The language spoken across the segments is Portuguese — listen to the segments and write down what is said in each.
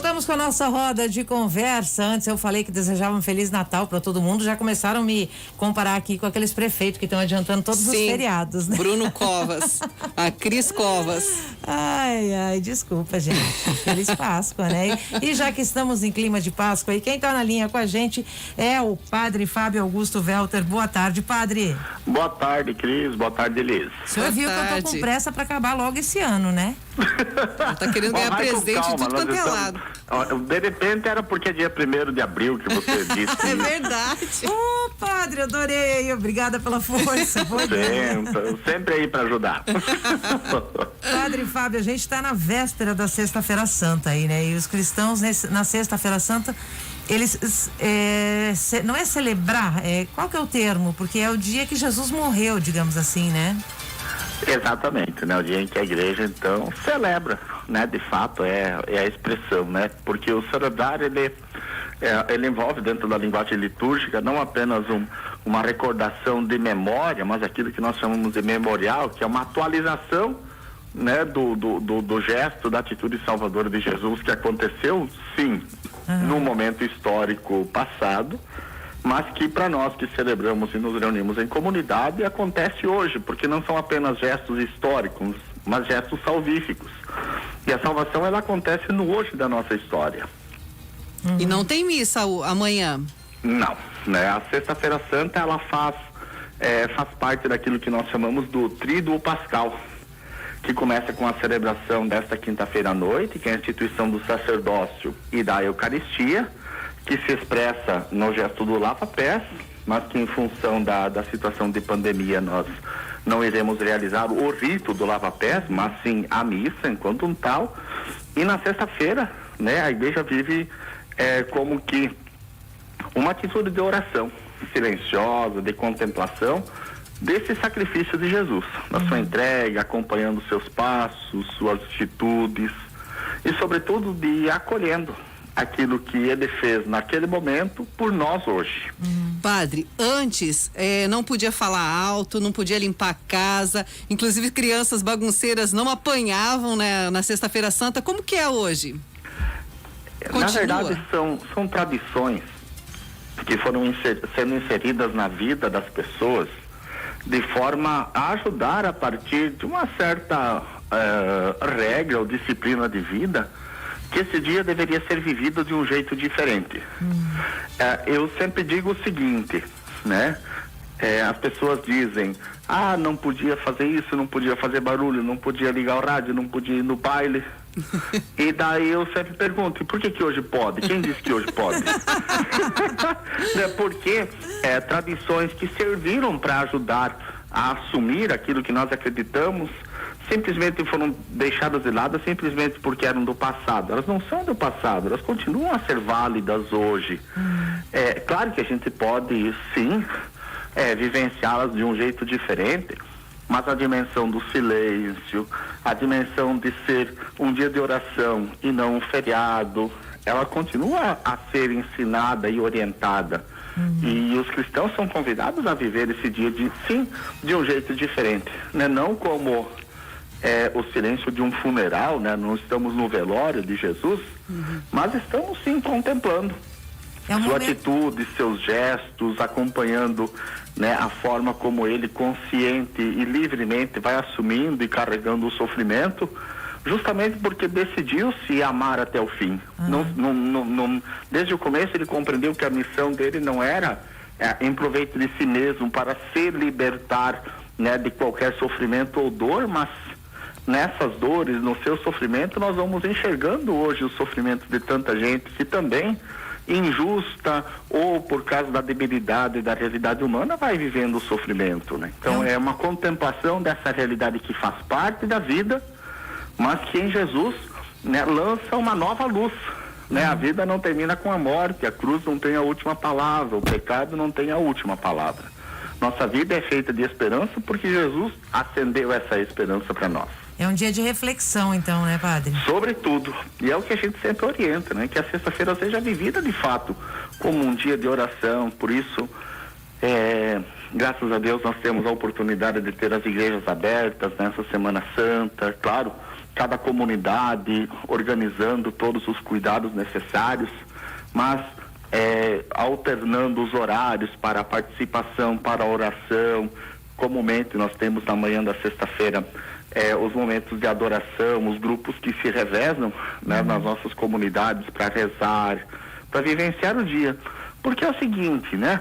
Voltamos com a nossa roda de conversa. Antes eu falei que desejava um Feliz Natal para todo mundo. Já começaram a me comparar aqui com aqueles prefeitos que estão adiantando todos os feriados, né? Bruno Covas, a Cris Covas. Ai, desculpa, gente. Feliz Páscoa, né? E já que estamos em clima de Páscoa, e quem está na linha com a gente é o padre Fábio Augusto Welter. Boa tarde, padre. Boa tarde, Cris. Boa tarde, Elis. O senhor viu que eu tô com pressa para acabar logo esse ano, né? Tá querendo ganhar presente de tudo quanto é lado. De repente era porque é dia 1º de abril que você disse. É verdade. Padre, adorei. Obrigada pela força. Sempre aí para ajudar. Padre Fábio, a gente está na véspera da Sexta-feira Santa aí, né? E os cristãos na Sexta-feira Santa, eles não é celebrar, qual que é o termo? Porque é o dia que Jesus morreu, digamos assim, né? Exatamente, né? O dia em que a igreja então celebra, né? De fato é a expressão, né? Porque o celebrar ele envolve dentro da linguagem litúrgica não apenas uma recordação de memória, mas aquilo que nós chamamos de memorial, que é uma atualização, né? Do gesto, da atitude salvadora de Jesus que aconteceu, sim, num momento histórico passado, mas que para nós que celebramos e nos reunimos em comunidade acontece hoje, porque não são apenas gestos históricos, mas gestos salvíficos. E a salvação ela acontece no hoje da nossa história. E não tem missa amanhã? Não, né? A Sexta-feira Santa ela faz parte daquilo que nós chamamos do Tríduo Pascal, que começa com a celebração desta quinta-feira à noite, que é a instituição do sacerdócio e da Eucaristia, que se expressa no gesto do lava-pés, mas que em função da situação de pandemia nós não iremos realizar o rito do lava-pés, mas sim a missa enquanto um tal. E na sexta-feira, né, a igreja vive como que uma atitude de oração silenciosa, de contemplação desse sacrifício de Jesus, da sua entrega, acompanhando seus passos, suas atitudes e sobretudo de acolhendo aquilo que ele fez naquele momento por nós hoje. Padre, antes não podia falar alto, não podia limpar a casa, inclusive crianças bagunceiras não apanhavam, né, na Sexta-feira Santa. Como que é hoje? Continua. Na verdade são tradições que foram sendo inseridas na vida das pessoas de forma a ajudar a partir de uma certa regra ou disciplina de vida, que esse dia deveria ser vivido de um jeito diferente. Eu sempre digo o seguinte, né? As pessoas dizem, não podia fazer isso, não podia fazer barulho, não podia ligar o rádio, não podia ir no baile. E daí eu sempre pergunto, e por que hoje pode? Quem disse que hoje pode? Porque tradições que serviram para ajudar a assumir aquilo que nós acreditamos simplesmente foram deixadas de lado simplesmente porque eram do passado. Elas não são do passado, elas continuam a ser válidas hoje. Claro que a gente pode sim vivenciá-las de um jeito diferente, mas a dimensão do silêncio, a dimensão de ser um dia de oração e não um feriado, ela continua a ser ensinada e orientada. E os cristãos são convidados a viver esse dia de um jeito diferente, né? Não como o silêncio de um funeral, né? Não estamos no velório de Jesus, mas estamos sim contemplando sua atitude, seus gestos, acompanhando, né, a forma como ele consciente e livremente vai assumindo e carregando o sofrimento, justamente porque decidiu-se amar até o fim. Desde o começo ele compreendeu que a missão dele não era em proveito de si mesmo para se libertar, né, de qualquer sofrimento ou dor, mas nessas dores, no seu sofrimento, nós vamos enxergando hoje o sofrimento de tanta gente que também, injusta ou por causa da debilidade da realidade humana, vai vivendo o sofrimento, né? Então é uma contemplação dessa realidade que faz parte da vida, mas que em Jesus, né, lança uma nova luz, né? A vida não termina com a morte, a cruz não tem a última palavra, o pecado não tem a última palavra. Nossa vida é feita de esperança porque Jesus acendeu essa esperança para nós. É um dia de reflexão, então, né, padre? Sobretudo. E é o que a gente sempre orienta, né? Que a sexta-feira seja vivida, de fato, como um dia de oração. Por isso, graças a Deus, nós temos a oportunidade de ter as igrejas abertas nessa Semana Santa. Claro cada comunidade organizando todos os cuidados necessários, mas alternando os horários para a participação, para a oração. Comumente nós temos na manhã da sexta-feira os momentos de adoração, os grupos que se revezam, né, nas nossas comunidades para rezar, para vivenciar o dia. Porque é o seguinte, né?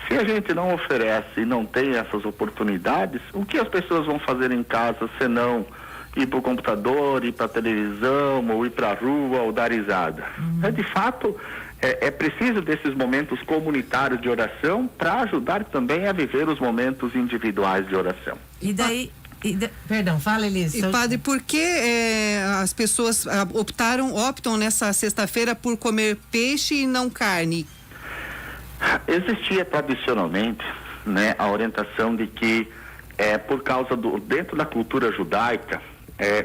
Se a gente não oferece e não tem essas oportunidades, o que as pessoas vão fazer em casa senão ir para o computador, ir para a televisão, ou ir para a rua, ou dar risada? De fato, é preciso desses momentos comunitários de oração para ajudar também a viver os momentos individuais de oração. E daí... Perdão, fala, Elise. E padre, por que as pessoas optam nessa sexta-feira por comer peixe e não carne? Existia tradicionalmente, né, a orientação de que por causa dentro da cultura judaica,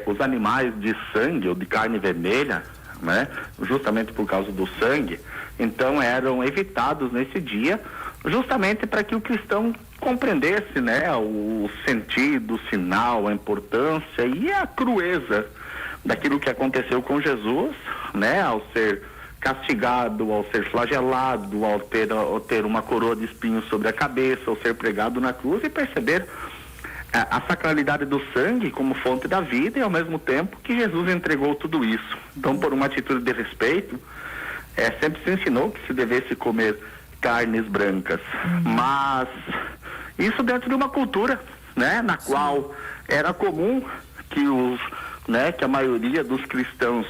os animais de sangue ou de carne vermelha, né, justamente por causa do sangue, então eram evitados nesse dia, justamente para que o cristão compreendesse, né, o sentido, o sinal, a importância e a crueza daquilo que aconteceu com Jesus, né, ao ser castigado, ao ser flagelado, ao ter uma coroa de espinhos sobre a cabeça, ao ser pregado na cruz, e perceber a sacralidade do sangue como fonte da vida, e ao mesmo tempo que Jesus entregou tudo isso. Então, por uma atitude de respeito, sempre se ensinou que se devesse comer carnes brancas, mas isso dentro de uma cultura, né, na qual era comum que que a maioria dos cristãos,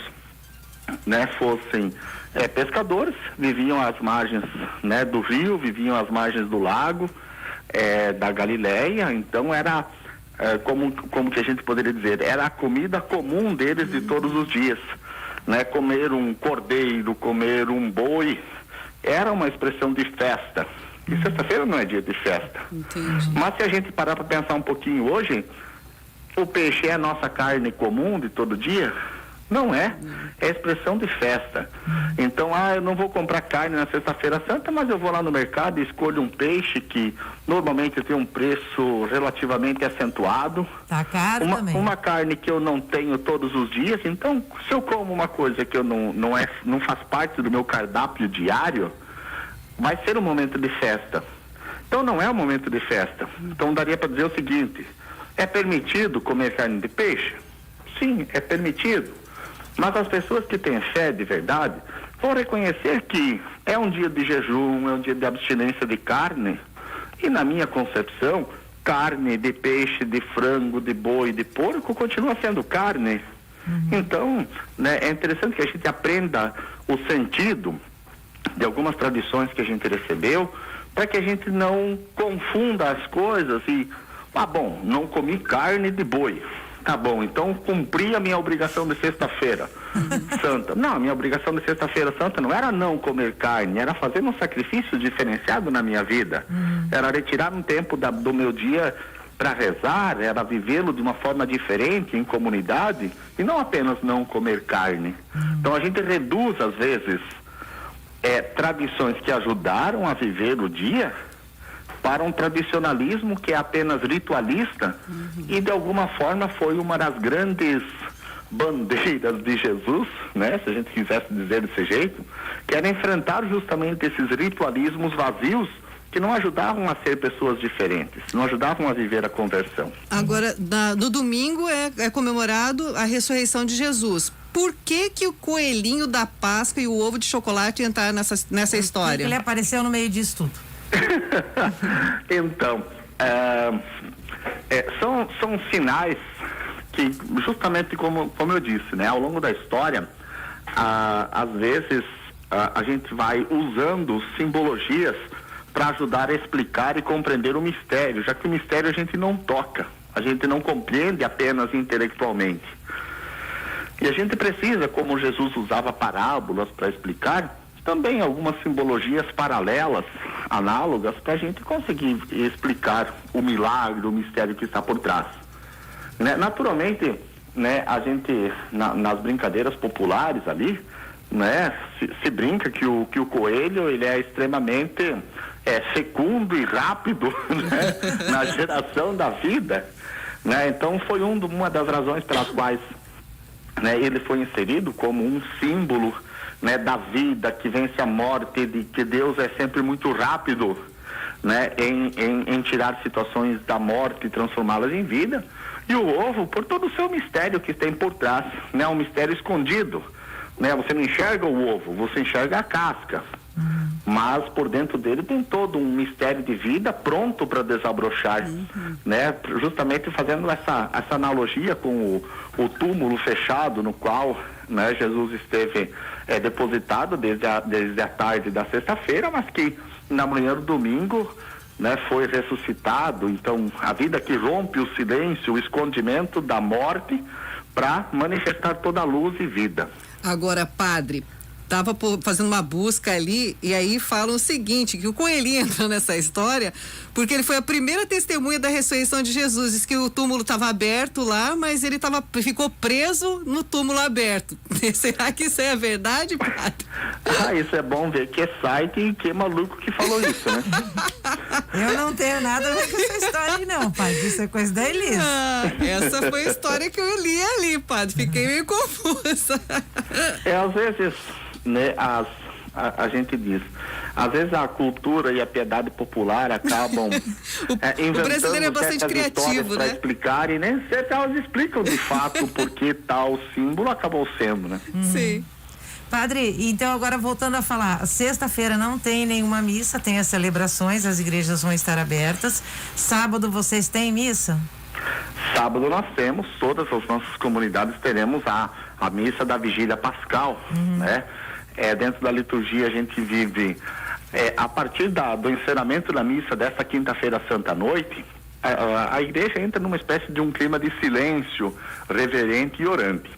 né, fossem pescadores, viviam às margens, né, do rio, viviam às margens do lago, da Galileia. Então era como que a gente poderia dizer, era a comida comum deles de todos os dias, né? Comer um cordeiro, comer um boi era uma expressão de festa. E sexta-feira não é dia de festa. Entendi. Mas se a gente parar para pensar um pouquinho hoje, o peixe é a nossa carne comum de todo dia? Não é. É expressão de festa. Então, eu não vou comprar carne na sexta-feira santa, mas eu vou lá no mercado e escolho um peixe que normalmente tem um preço relativamente acentuado. Tá caro também. Uma carne que eu não tenho todos os dias. Então, se eu como uma coisa que eu não faz parte do meu cardápio diário, vai ser um momento de festa. Então, não é um momento de festa. Então, daria para dizer o seguinte: é permitido comer carne de peixe? Sim, é permitido. Mas as pessoas que têm fé de verdade vão reconhecer que é um dia de jejum, é um dia de abstinência de carne. E na minha concepção, carne de peixe, de frango, de boi, de porco continua sendo carne. Então, né, é interessante que a gente aprenda o sentido de algumas tradições que a gente recebeu, para que a gente não confunda as coisas e, bom, não comi carne de boi. Tá bom, então cumpri a minha obrigação de sexta-feira santa. Não, a minha obrigação de sexta-feira santa não era não comer carne, era fazer um sacrifício diferenciado na minha vida. Era retirar um tempo do meu dia para rezar, era vivê-lo de uma forma diferente em comunidade e não apenas não comer carne. Então a gente reduz às vezes tradições que ajudaram a viver o dia para um tradicionalismo que é apenas ritualista e de alguma forma foi uma das grandes bandeiras de Jesus, né, se a gente quisesse dizer desse jeito, que era enfrentar justamente esses ritualismos vazios que não ajudavam a ser pessoas diferentes, não ajudavam a viver a conversão. Agora, no domingo é comemorado a ressurreição de Jesus. Por que o coelhinho da Páscoa e o ovo de chocolate entraram nessa história? Ele apareceu no meio disso tudo. Então, são sinais que, justamente como eu disse, né, ao longo da história, às vezes a gente vai usando simbologias para ajudar a explicar e compreender o mistério, já que o mistério a gente não toca, a gente não compreende apenas intelectualmente. E a gente precisa, como Jesus usava parábolas para explicar, também algumas simbologias paralelas, análogas, para a gente conseguir explicar o milagre, o mistério que está por trás. Né? Naturalmente, né, a gente, nas brincadeiras populares ali, né, se brinca que o coelho ele é extremamente fecundo e rápido, né, na geração da vida. Né? Então foi uma das razões pelas quais né, ele foi inserido como um símbolo, né, da vida que vence a morte, de que Deus é sempre muito rápido, né, em tirar situações da morte e transformá-las em vida. E o ovo, por todo o seu mistério que tem por trás, né, um mistério escondido, né, você não enxerga o ovo, você enxerga a casca, mas por dentro dele tem todo um mistério de vida pronto para desabrochar, né, justamente fazendo essa analogia com o túmulo fechado no qual, né, Jesus esteve depositado desde a tarde da sexta-feira, mas que na manhã do domingo, né, foi ressuscitado. Então, a vida que rompe o silêncio, o escondimento da morte, para manifestar toda a luz e vida. Agora, padre, estava fazendo uma busca ali e aí falam o seguinte, que o Coelhinho entra nessa história porque ele foi a primeira testemunha da ressurreição de Jesus. Diz que o túmulo estava aberto lá, mas ele ficou preso no túmulo aberto. Será que isso é a verdade, padre? Isso é bom ver que é site e que maluco que falou isso, né? Eu não tenho nada a ver com essa história aí, não, padre. Isso é coisa da Elisa. Essa foi a história que eu li ali, padre. Fiquei meio confusa. Às vezes, né, a gente diz, às vezes a cultura e a piedade popular acabam inventando o brasileiro é bastante criativo, para né? explicar, e nem sempre elas explicam de fato por que tal símbolo acabou sendo, né? Sim. Padre, então agora voltando a falar, sexta-feira não tem nenhuma missa, tem as celebrações, as igrejas vão estar abertas. Sábado vocês têm missa? Sábado nós temos, todas as nossas comunidades teremos a missa da vigília pascal, né? Dentro da liturgia a gente vive, a partir do encerramento da missa dessa quinta-feira santa à noite, a igreja entra numa espécie de um clima de silêncio reverente e orante.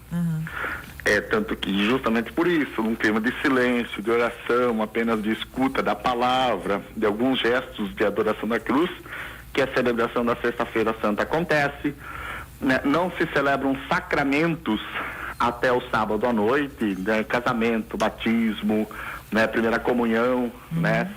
Tanto que justamente por isso, num clima de silêncio, de oração, apenas de escuta da palavra, de alguns gestos de adoração da cruz, que a celebração da sexta-feira santa acontece, né? Não se celebram sacramentos até o sábado à noite, né? Casamento, batismo, né? Primeira comunhão, né?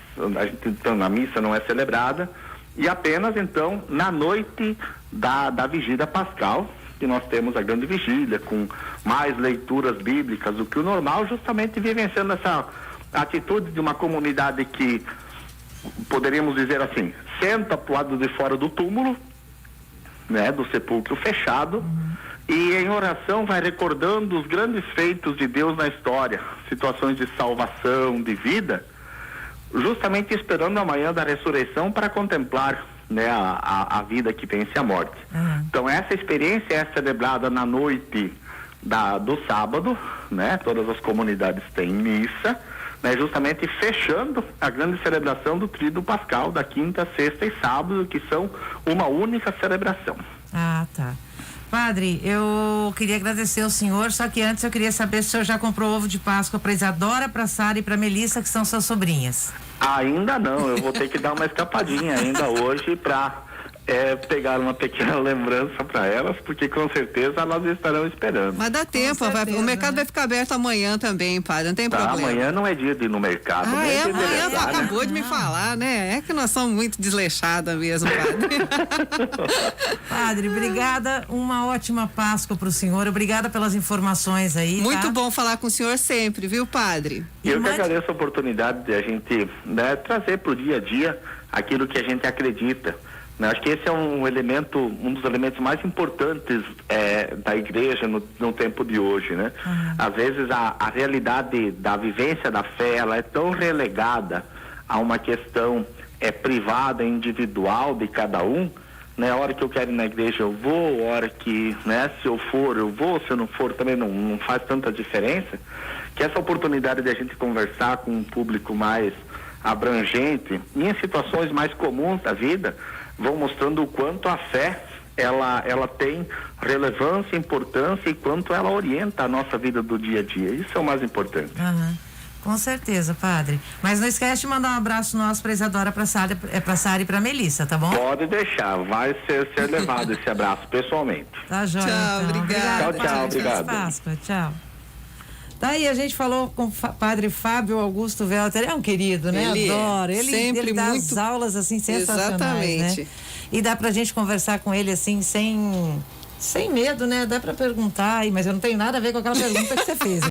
Então, a missa não é celebrada, e apenas então na noite da vigília pascal, que nós temos a grande vigília, com mais leituras bíblicas do que o normal, justamente vivenciando essa atitude de uma comunidade que, poderíamos dizer assim, senta pro lado de fora do túmulo, né, do sepulcro fechado, e em oração vai recordando os grandes feitos de Deus na história, situações de salvação, de vida, justamente esperando a manhã da ressurreição para contemplar, né, a vida que vence a morte. Então essa experiência é celebrada na noite do sábado, né? Todas as comunidades têm missa, né? Justamente fechando a grande celebração do tríduo pascal da quinta, sexta e sábado, que são uma única celebração. Tá. Padre, eu queria agradecer ao senhor, só que antes eu queria saber se o senhor já comprou ovo de Páscoa para Isadora, para Sara e para Melissa, que são suas sobrinhas. Ainda não, eu vou ter que dar uma escapadinha ainda hoje para pegar uma pequena lembrança para elas, porque com certeza elas estarão esperando. Mas dá tempo, o mercado vai ficar aberto amanhã também, padre, não tem problema. Amanhã não é dia de ir no mercado. Amanhã acabou de me falar, né? É que nós somos muito desleixadas mesmo, padre. Padre, obrigada, uma ótima Páscoa pro senhor, obrigada pelas informações aí. Muito bom falar com o senhor sempre, viu, padre? Eu que agradeço a oportunidade de a gente, né, trazer pro dia a dia aquilo que a gente acredita. Acho que esse é um dos elementos mais importantes da igreja no tempo de hoje, né? Às vezes a realidade da vivência da fé, ela é tão relegada a uma questão privada, individual de cada um, né? A hora que eu quero ir na igreja eu vou, a hora que, né, se eu for eu vou, se eu não for também não faz tanta diferença, que essa oportunidade de a gente conversar com um público mais abrangente, em situações mais comuns da vida, vão mostrando o quanto a fé ela tem relevância, importância e quanto ela orienta a nossa vida do dia a dia. Isso é o mais importante. Com certeza, padre. Mas não esquece de mandar um abraço nosso para Isadora, para Sara e para Melissa, tá bom? Pode deixar, vai ser levado esse abraço pessoalmente. Tá joia. Tchau, então. obrigada. Tchau, obrigado. Páscoa, tchau. Daí a gente falou com o padre Fábio Augusto Welter, é um querido, né? Adoro. Ele dá as aulas assim sensacionais, exatamente, né? E dá pra gente conversar com ele assim sem Sem medo, né? Dá para perguntar, mas eu não tenho nada a ver com aquela pergunta que você fez.